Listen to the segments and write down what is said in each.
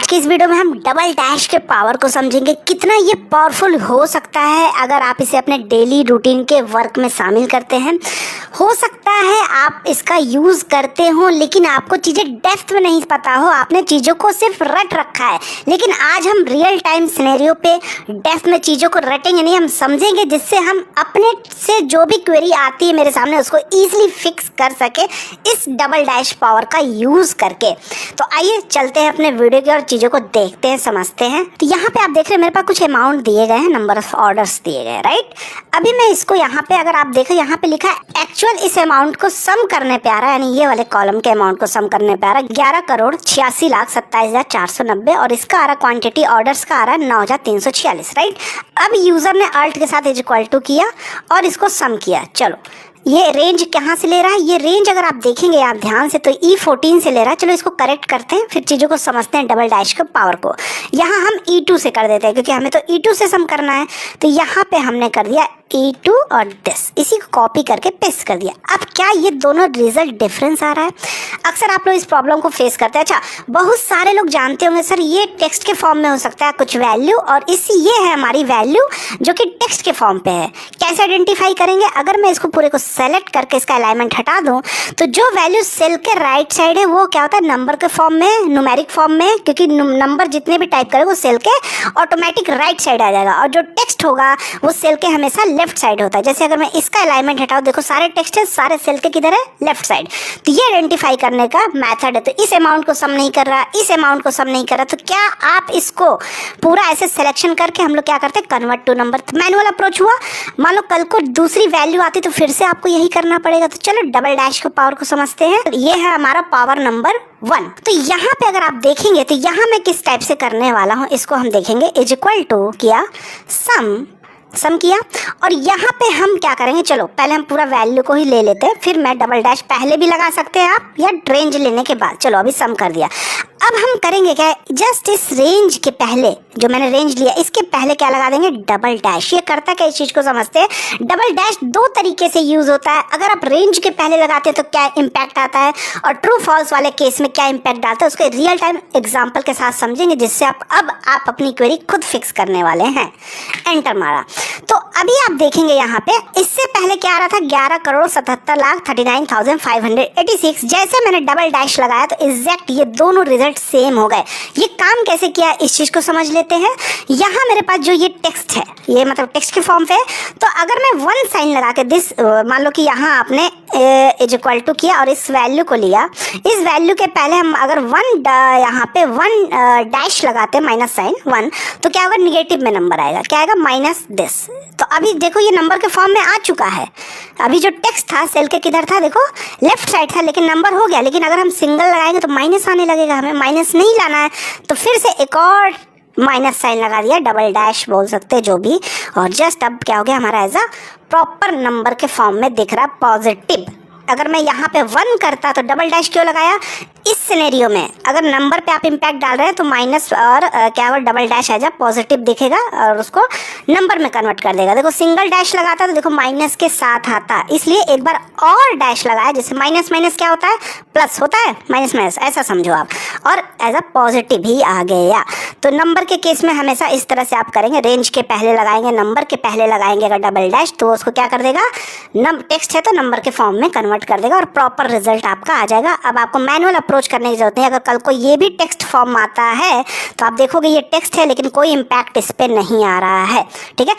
की इस वीडियो में हम डबल डैश के पावर को समझेंगे, कितना ये पावरफुल हो सकता है अगर आप इसे अपने डेली रूटीन के वर्क में शामिल करते हैं। हो सकता है आप इसका यूज़ करते हो लेकिन आपको चीज़ें डेप्थ में नहीं पता हो, आपने चीज़ों को सिर्फ रट रखा है। लेकिन आज हम रियल टाइम सिनेरियो पे डेप्थ में चीज़ों को रटेंगे नहीं, हम समझेंगे जिससे हम अपने से जो भी क्वेरी आती है मेरे सामने उसको ईजिली फिक्स कर सके इस डबल डैश पावर का यूज़ करके। तो आइए चलते हैं अपने वीडियो की और चीज़ों को देखते हैं, समझते हैं। तो यहाँ पे आप देख रहे हैं मेरे पास कुछ अमाउंट दिए गए हैं, नंबर ऑफ ऑर्डर्स दिए गए, राइट। अभी मैं इसको यहाँ पे अगर आप देखें, यहाँ पे लिखा है एक्चुअल इस अमाउंट को सम करने पे आ रहा है, यानी ये वाले कॉलम के अमाउंट को सम करने पे आ रहा है 11,86,27,490 और इसका आ रहा क्वांटिटी ऑर्डर्स का आ रहा है 9,346, राइट। अब यूजर ने अल्ट के साथ इज इक्वल टू किया और इसको सम किया। चलो ये रेंज कहाँ से ले रहा है, ये रेंज अगर आप देखेंगे आप ध्यान से तो E14 से ले रहा है। चलो इसको करेक्ट करते हैं, फिर चीज़ों को समझते हैं डबल डैश के पावर को। यहाँ हम E2 से कर देते हैं क्योंकि हमें तो E2 से सम करना है। तो यहाँ पे हमने कर दिया E2 और दिस, इसी को कॉपी करके पेस्ट कर दिया। अब क्या ये दोनों रिजल्ट डिफरेंस आ रहा है? अक्सर आप लोग इस प्रॉब्लम को फेस करते हैं। अच्छा, बहुत सारे लोग जानते होंगे सर ये टेक्स्ट के फॉर्म में हो सकता है कुछ वैल्यू और ये है हमारी वैल्यू जो कि टेक्स्ट के फॉर्म पे है। कैसे आइडेंटिफाई करेंगे? अगर मैं इसको पूरे को सेलेक्ट करके इसका अलाइनमेंट हटा दूं तो जो वैल्यू सेल के राइट साइड है वो क्या होता है नंबर के फॉर्म में, न्यूमेरिक फॉर्म में, क्योंकि नंबर जितने भी टाइप करें वो सेल के ऑटोमेटिक राइट साइड आ जाएगा और जो टेक्स्ट होगा वो सेल के हमेशा लेफ्ट साइड होता है। जैसे अगर मैं इसका अलाइनमेंट हटाऊं, देखो सारे टेक्स्ट है, सारे सेल के किधर है, लेफ्ट साइड। तो ये आइडेंटिफाई करने का मेथड है। तो इस अमाउंट को सम नहीं कर रहा, इस अमाउंट को सम नहीं कर रहा, तो क्या आप इसको पूरा ऐसे सिलेक्शन करके हम लोग क्या करते हैं convert to number. Manual approach हुआ। मान लो कल को दूसरी वैल्यू आती तो फिर से आपको यही करना पड़ेगा। तो चलो डबल डैश के पावर को समझते हैं। ये है हमारा पावर नंबर 1। तो यहाँ पे अगर आप देखेंगे तो यहाँ मैं किस टाइप से करने वाला हूँ इसको हम देखेंगे। इज इक्वल टू किया, सम किया और यहाँ पे हम क्या करेंगे, चलो पहले हम पूरा वैल्यू को ही ले लेते हैं, फिर मैं डबल डैश पहले भी लगा सकते हैं आप या रेंज लेने के बाद। चलो अभी सम कर दिया। अब हम करेंगे क्या, जस्ट इस रेंज के पहले जो मैंने रेंज लिया इसके पहले क्या लगा देंगे, डबल डैश। ये करता क्या, इस चीज़ को समझते हैं। डबल डैश दो तरीके से यूज़ होता है। अगर आप रेंज के पहले लगाते हैं तो क्या इम्पैक्ट आता है और ट्रू फॉल्स वाले केस में क्या इम्पैक्ट डालता है, उसको रियल टाइम एग्जाम्पल के साथ समझेंगे जिससे आप अपनी क्वेरी खुद फिक्स करने वाले हैं। एंटर मारा तो अभी आप देखेंगे यहाँ पे इससे पहले क्या आ रहा था 11,77,39,586। जैसे मैंने डबल डैश लगाया तो एग्जैक्ट ये दोनों रिजल्ट सेम हो गए। ये काम कैसे किया इस चीज़ को समझ लेते हैं। यहाँ मेरे पास जो ये टेक्स्ट है, ये मतलब टेक्स्ट के फॉर्म पे है। तो अगर मैं 1 साइन लगा के दिस, मान लो कि यहाँ आपने इज इक्वल टू किया और इस वैल्यू को लिया, इस वैल्यू के पहले हम अगर 1 यहाँ पे 1 डैश लगाते हैं माइनस साइन 1, तो क्या होगा, निगेटिव में नंबर आएगा। क्या आएगा, माइनस दिस। तो अभी देखो ये नंबर के फॉर्म में आ चुका है। अभी जो टेक्स्ट था सेल के किधर था, देखो लेफ्ट साइड था, लेकिन नंबर हो गया। लेकिन अगर हम सिंगल लगाएंगे तो माइनस आने लगेगा, हमें माइनस नहीं लाना है। तो फिर से एक और माइनस साइन लगा दिया, डबल डैश बोल सकते हैं जो भी, और जस्ट अब क्या हो गया हमारा एज अ प्रॉपर नंबर के फॉर्म में दिख रहा पॉजिटिव। अगर मैं यहाँ पे 1 करता तो डबल डैश क्यों लगाया, इस सिनेरियो में अगर नंबर पे आप इम्पैक्ट डाल रहे हैं तो माइनस और क्या होगा, डबल डैश एज पॉजिटिव दिखेगा और उसको नंबर में कन्वर्ट कर देगा। देखो सिंगल डैश लगाता तो देखो माइनस के साथ आता, इसलिए एक बार और डैश लगाया, जैसे माइनस माइनस क्या होता है, प्लस होता है, माइनस माइनस ऐसा समझो आप, और एज अ पॉजिटिव ही आ गया। तो नंबर के केस में हमेशा इस तरह से आप करेंगे, रेंज के पहले लगाएंगे, नंबर के पहले लगाएंगे अगर डबल डैश, तो उसको क्या कर देगा, टेक्स्ट है तो नंबर के फॉर्म में कन्वर्ट कर देगा और प्रॉपर रिजल्ट आपका आ जाएगा। अब आपको मैनुअल अप्रोच करने की जरूरत है। अगर कल को ये भी टेक्स्ट फॉर्म आता है तो आप देखोगे ये टेक्स्ट है लेकिन कोई इम्पैक्ट इस पे नहीं आ रहा है, ठीक है।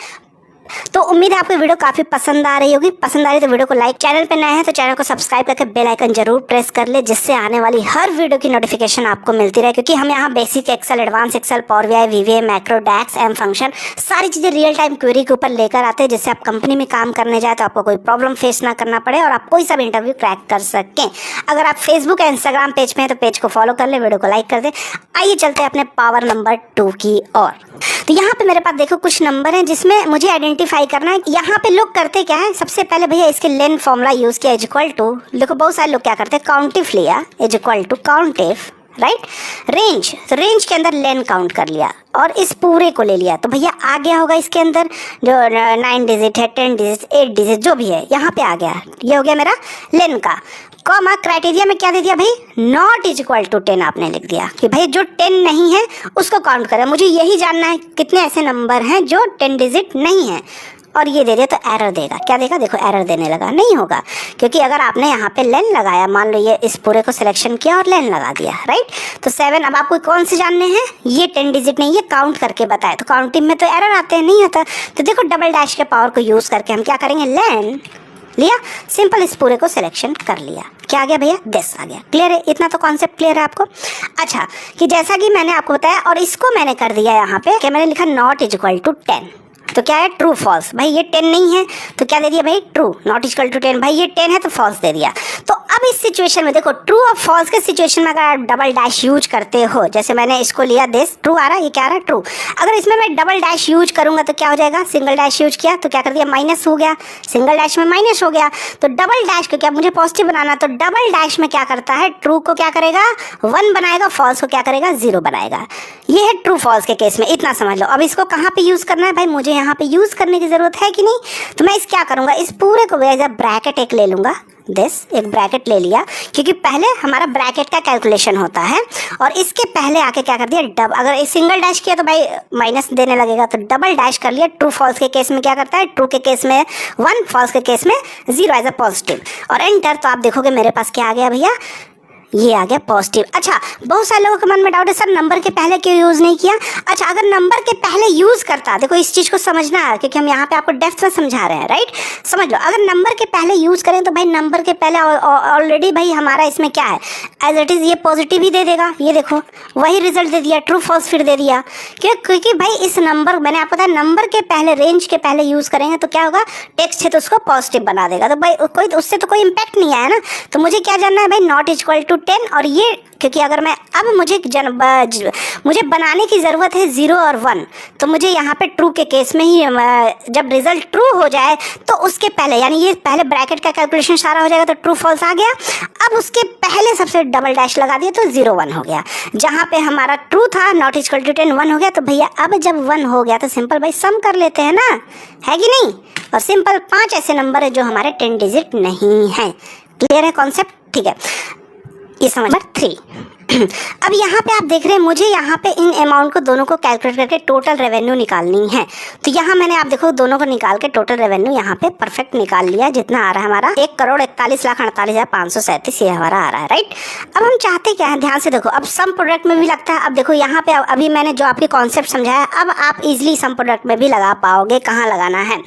तो उम्मीद है आपको वीडियो काफ़ी पसंद आ रही होगी। पसंद आ रही तो वीडियो को लाइक, चैनल पे नए हैं तो चैनल को सब्सक्राइब करके बेल आइकन जरूर प्रेस कर ले, जिससे आने वाली हर वीडियो की नोटिफिकेशन आपको मिलती रहे। क्योंकि हम यहाँ basic Excel, advance Excel, Power BI, VBA, macro, DAX, M function, सारी चीज़ें रियल टाइम क्वेरी के ऊपर लेकर आते हैं, जिससे आप कंपनी में काम करने जाए तो आपको कोई प्रॉब्लम फेस ना करना पड़े और आप कोई सा भी इंटरव्यू क्रैक कर सकें। अगर आप फेसबुक या इंस्टाग्राम पेज पे हैं तो पेज को फॉलो कर ले, वीडियो को लाइक कर दे। आइए चलते हैं अपने पावर नंबर 2 की ओर। तो यहाँ पे मेरे पास देखो कुछ नंबर हैं जिसमें मुझे आइडेंटिफाई करना है। यहाँ पे लोग करते क्या है, सबसे पहले भैया इसके लेन फॉर्मूला यूज़ किया, इज इक्वल टू, देखो बहुत सारे लोग क्या करते हैं, काउंटिफ लिया, is equal to COUNTIF right. Range, तो रेंज के अंदर लेन काउंट कर लिया और इस पूरे को ले लिया, तो भैया आ गया होगा इसके अंदर जो 9 डिजिट है, 10 डिजिट, 8 डिजिट जो भी है यहाँ पे आ गया। ये हो गया मेरा लेन का। कॉमा क्राइटेरिया में क्या दे दिया भाई, नॉट इज इक्वल टू 10 आपने लिख दिया कि भाई जो 10 नहीं है उसको काउंट करें। मुझे यही जानना है कितने ऐसे नंबर हैं जो 10 डिजिट नहीं है, और ये दे दिया तो एरर देगा। क्या देगा, देखो एरर देने लगा। नहीं होगा, क्योंकि अगर आपने यहाँ पे लेन लगाया, मान लो ये इस पूरे को सिलेक्शन किया और लेन लगा दिया, राइट। तो 7 अब आपको कौन से जानने हैं, ये 10 डिजिट नहीं, ये काउंट करके बताए। तो काउंटिंग में तो एरर आते हैं, नहीं होता। तो देखो डबल डैश के पावर को यूज़ करके हम क्या करेंगे, लेन लिया, सिंपल इस पूरे को सिलेक्शन कर लिया। क्या आ गया भैया, दिस आ गया। क्लियर है, इतना तो कॉन्सेप्ट क्लियर है आपको। अच्छा, कि जैसा कि मैंने आपको बताया और इसको मैंने कर दिया यहाँ पे कि मैंने लिखा नॉट इज इक्वल टू 10, तो क्या है, ट्रू फॉल्स। भाई ये 10 नहीं है तो क्या दे दिया भाई, ट्रू। नॉट इक्वल टू 10, भाई ये 10 है तो फॉल्स दे दिया। तो अब इस सिचुएशन में देखो, ट्रू और फॉल्स के सिचुएशन में अगर आप डबल डैश यूज करते हो, जैसे मैंने इसको लिया, दिस ट्रू आ रहा है, ये क्या आ रहा है, ट्रू। अगर इसमें मैं डबल डैश यूज करूंगा तो क्या हो जाएगा, सिंगल डैश यूज किया तो क्या कर दिया, माइनस हो गया, सिंगल डैश में माइनस हो गया। तो डबल डैश को क्या, मुझे पॉजिटिव बनाना, तो डबल डैश में क्या करता है, ट्रू को क्या करेगा, 1 बनाएगा, फॉल्स को क्या करेगा, 0 बनाएगा। ये है ट्रू फॉल्स के केस में, इतना समझ लो। अब इसको कहाँ पे यूज करना है भाई, मुझे यहाँ पे यूज करने की जरूरत है कि नहीं। तो मैं इस क्या करूंगा, इस पूरे को ब्रैकेट एक ले लूंगा, दिस एक ब्रैकेट ले लिया, क्योंकि पहले हमारा ब्रैकेट का कैलकुलेशन होता है, और इसके पहले आके क्या कर दिया, डब, अगर एक सिंगल डैश किया तो भाई माइनस देने लगेगा, तो डबल डैश कर लिया। ट्रू फॉल्स के केस में क्या करता है, ट्रू के केस में 1, फॉल्स के केस में 0 एज अ पॉजिटिव, और एंटर। तो आप देखोगे मेरे पास क्या आ गया भैया, ये आ गया पॉजिटिव। अच्छा, बहुत सारे लोगों के मन में डाउट है, सर नंबर के पहले क्यों यूज़ नहीं किया। अच्छा, अगर नंबर के पहले यूज़ करता, देखो इस चीज़ को समझना है, क्योंकि हम यहाँ पे आपको डेप्थ में समझा रहे हैं, राइट। समझ लो, अगर नंबर के पहले यूज़ करें तो भाई नंबर के पहले ऑलरेडी भाई हमारा इसमें क्या है, एज इट इज़ ये पॉजिटिव ही दे देगा। ये देखो वही रिजल्ट दे दिया, ट्रू फॉल्स फिर दे दिया। क्योंकि भाई इस नंबर, मैंने आपको बताया नंबर के पहले, रेंज के पहले यूज़ करेंगे तो क्या होगा, टेक्स्ट है तो उसको पॉजिटिव बना देगा। तो भाई कोई उससे तो कोई इम्पैक्ट नहीं आया ना। तो मुझे क्या जानना है भाई, नॉट इक्वल टू 10, और ये क्योंकि अगर मैं अब मुझे बनाने की ज़रूरत है 0 और 1, तो मुझे यहाँ पे ट्रू के केस में ही जब रिजल्ट ट्रू हो जाए तो उसके पहले, यानी ये पहले ब्रैकेट का कैलकुलेशन सारा हो जाएगा, तो ट्रू फॉल्स आ गया। अब उसके पहले सबसे डबल डैश लगा दिया तो 0 1 हो गया। जहाँ पे हमारा ट्रू था नॉट इक्वल टू 10 1 हो गया। तो भैया अब जब 1 हो गया तो सिंपल भाई सम कर लेते हैं ना, है कि नहीं। और सिंपल 5 ऐसे नंबर है जो हमारे 10 डिजिट नहीं है। क्लियर है कॉन्सेप्ट, ठीक है। ये समझ। नंबर 3 अब यहाँ पे आप देख रहे हैं, मुझे यहाँ पे इन अमाउंट को दोनों को कैलकुलेट करके टोटल रेवेन्यू निकालनी है। तो यहाँ मैंने आप देखो दोनों को निकाल के टोटल रेवेन्यू यहाँ पे परफेक्ट निकाल लिया। जितना आ रहा है हमारा 1,41,48,537 ये हमारा आ रहा है, राइट। अब हम चाहते क्या है, ध्यान से देखो, अब सम प्रोडक्ट में भी लगता है। अब देखो यहाँ पे अभी मैंने जो आपके कॉन्सेप्ट समझाया, अब आप इजिली सम प्रोडक्ट में भी लगा पाओगे, कहाँ लगाना है।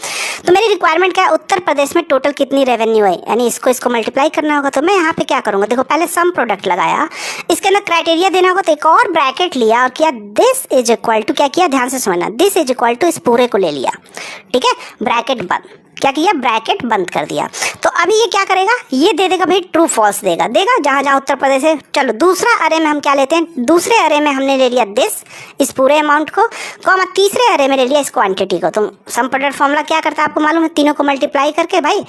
तो मेरी रिक्वायरमेंट क्या है, उत्तर प्रदेश में टोटल कितनी रेवेन्यू है, यानी इसको मल्टीप्लाई करना होगा। तो मैं यहाँ पे क्या करूँगा, देखो पहले सम प्रोडक्ट लगाया, इसके अंदर क्राइटेरिया देना होगा, तो एक और ब्रैकेट लिया और किया दिस इज इक्वल टू, क्या किया ध्यान से समझना, दिस इज इक्वल टू इस पूरे को ले लिया, ठीक है, ब्रैकेट बंद। क्या किया, ब्रैकेट बंद कर दिया। तो अभी ये क्या करेगा, ये दे देगा भाई ट्रू फॉल्स देगा जहाँ जहाँ उत्तर प्रदेश है। चलो दूसरा अरे में हम क्या लेते हैं, दूसरे अरे में हमने ले लिया दिस, इस पूरे अमाउंट को, कॉमा तीसरे अरे में ले लिया इस क्वांटिटी को। तो सम प्रोडक्ट फॉर्मूला क्या करता है आपको मालूम है, तीनों को मल्टीप्लाई करके भाई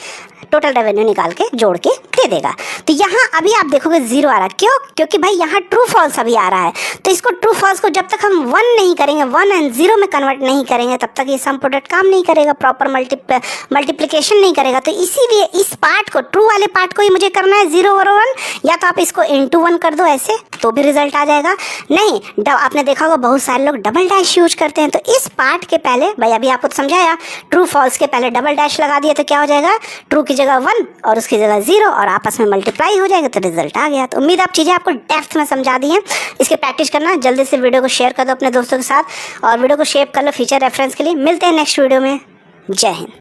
टोटल रेवेन्यू निकाल के जोड़ के दे देगा। तो यहाँ अभी आप देखोगे 0 आ रहा है, क्यों, क्योंकि भाई यहाँ ट्रू फॉल्स अभी आ रहा है। तो इसको ट्रू फॉल्स को जब तक हम 1 नहीं करेंगे, 1 एंड 0 में कन्वर्ट नहीं करेंगे, तब तक ये सम प्रोडक्ट काम नहीं करेगा, प्रॉपर मल्टीप्लिकेशन नहीं करेगा। तो इसीलिए इस पार्ट को, ट्रू वाले पार्ट को ही मुझे करना है 0 और 1, या तो आप इसको इंटू 1 कर दो ऐसे तो भी रिजल्ट आ जाएगा। नहीं, आपने देखा होगा बहुत सारे लोग डबल डैश यूज करते हैं। तो इस पार्ट के पहले भाई अभी आपको समझाया, ट्रू फॉल्स के पहले डबल डैश लगा दिया तो क्या हो जाएगा, ट्रू की जगह 1 और उसकी जगह 0 और आपस में मल्टीप्लाई हो जाएगा तो रिजल्ट आ गया। तो उम्मीद आप चीज़ें आपको डेप्थ में समझा दी हैं। इसकी प्रैक्टिस करना, जल्दी से वीडियो को शेयर कर दो अपने दोस्तों के साथ और वीडियो को शेयर कर लो फ्यूचर रेफरेंस के लिए। मिलते हैं नेक्स्ट वीडियो में। जय हिंद।